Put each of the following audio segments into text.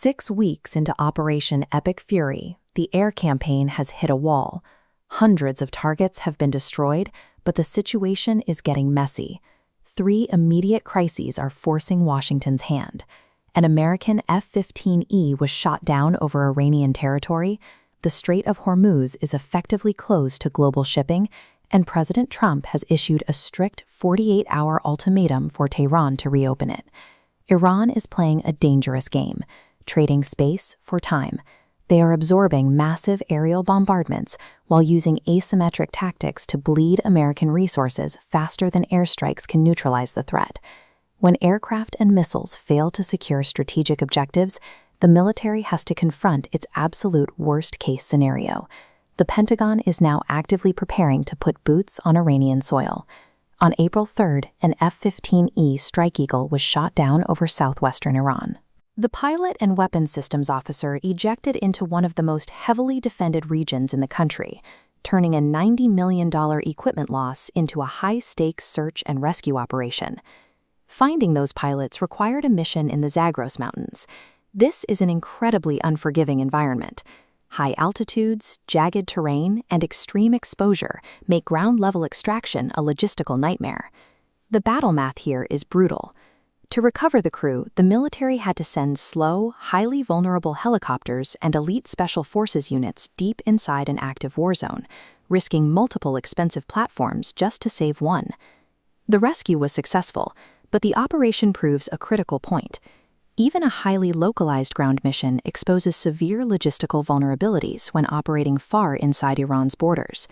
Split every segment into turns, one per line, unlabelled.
6 weeks into Operation Epic Fury, the air campaign has hit a wall. Hundreds of targets have been destroyed, but the situation is getting messy. 3 immediate crises are forcing Washington's hand. An American F-15E was shot down over Iranian territory, the Strait of Hormuz is effectively closed to global shipping, and President Trump has issued a strict 48-hour ultimatum for Tehran to reopen it. Iran is playing a dangerous game, trading space for time. They are absorbing massive aerial bombardments while using asymmetric tactics to bleed American resources faster than airstrikes can neutralize the threat. When aircraft and missiles fail to secure strategic objectives, the military has to confront its absolute worst-case scenario. The Pentagon is now actively preparing to put boots on Iranian soil. On April 3rd, an F-15E Strike Eagle was shot down over southwestern Iran. The pilot and weapons systems officer ejected into one of the most heavily defended regions in the country, turning a $90 million equipment loss into a high-stakes search and rescue operation. Finding those pilots required a mission in the Zagros Mountains. This is an incredibly unforgiving environment. High altitudes, jagged terrain, and extreme exposure make ground-level extraction a logistical nightmare. The battle math here is brutal. To recover the crew, the military had to send slow, highly vulnerable helicopters and elite special forces units deep inside an active war zone, risking multiple expensive platforms just to save one. The rescue was successful, but the operation proves a critical point. Even a highly localized ground mission exposes severe logistical vulnerabilities when operating far inside Iran's borders.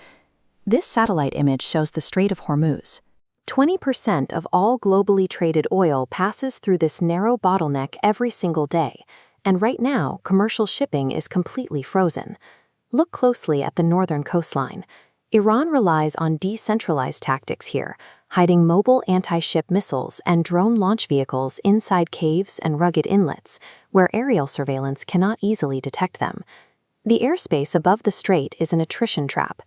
This satellite image shows the Strait of Hormuz. 20% of all globally traded oil passes through this narrow bottleneck every single day, and right now, commercial shipping is completely frozen. Look closely at the northern coastline. Iran relies on decentralized tactics here, hiding mobile anti-ship missiles and drone launch vehicles inside caves and rugged inlets, where aerial surveillance cannot easily detect them. The airspace above the strait is an attrition trap.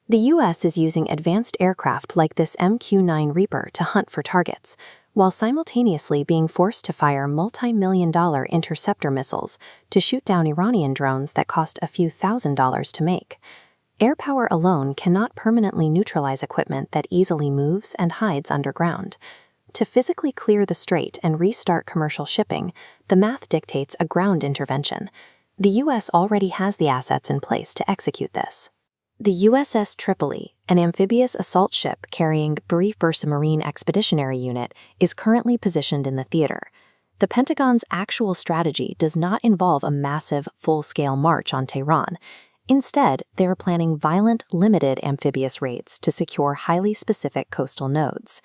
The U.S. is using advanced aircraft like this MQ-9 Reaper to hunt for targets, while simultaneously being forced to fire multi-million-dollar interceptor missiles to shoot down Iranian drones that cost a few $1,000s to make. Air power alone cannot permanently neutralize equipment that easily moves and hides underground. To physically clear the strait and restart commercial shipping, the math dictates a ground intervention. The U.S. already has the assets in place to execute this. The USS Tripoli, an amphibious assault ship carrying Brief Versamarine Expeditionary Unit, is currently positioned in the theater. The Pentagon's actual strategy does not involve a massive, full-scale march on Tehran. Instead, they are planning violent, limited amphibious raids to secure highly specific coastal nodes.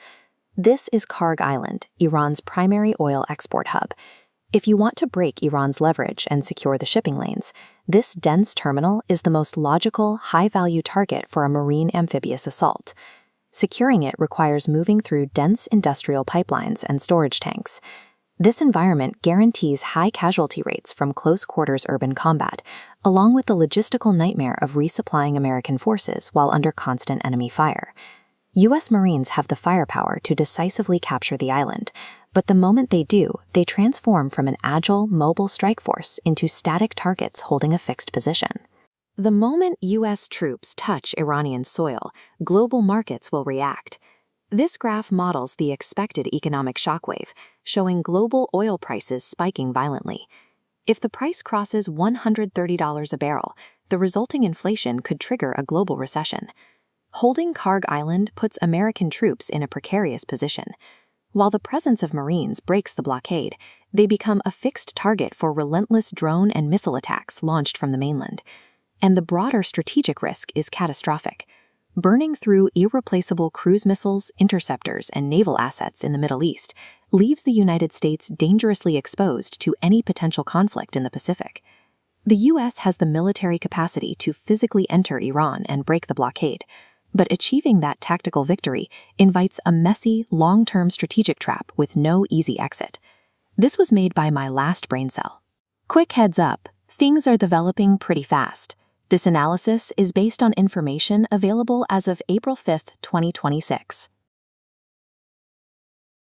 This is Karg Island, Iran's primary oil export hub. If you want to break Iran's leverage and secure the shipping lanes, this dense terminal is the most logical, high-value target for a marine amphibious assault. Securing it requires moving through dense industrial pipelines and storage tanks. This environment guarantees high casualty rates from close-quarters urban combat, along with the logistical nightmare of resupplying American forces while under constant enemy fire. U.S. Marines have the firepower to decisively capture the island, but the moment they do, they transform from an agile, mobile strike force into static targets holding a fixed position. The moment U.S. troops touch Iranian soil, global markets will react. This graph models the expected economic shockwave, showing global oil prices spiking violently. If the price crosses $130 a barrel, the resulting inflation could trigger a global recession. Holding Karg Island puts American troops in a precarious position. While the presence of Marines breaks the blockade, they become a fixed target for relentless drone and missile attacks launched from the mainland. And the broader strategic risk is catastrophic. Burning through irreplaceable cruise missiles, interceptors, and naval assets in the Middle East leaves the United States dangerously exposed to any potential conflict in the Pacific. The U.S. has the military capacity to physically enter Iran and break the blockade, but achieving that tactical victory invites a messy, long-term strategic trap with no easy exit. This was made by my last brain cell. Quick heads up, things are developing pretty fast. This analysis is based on information available as of April 5, 2026.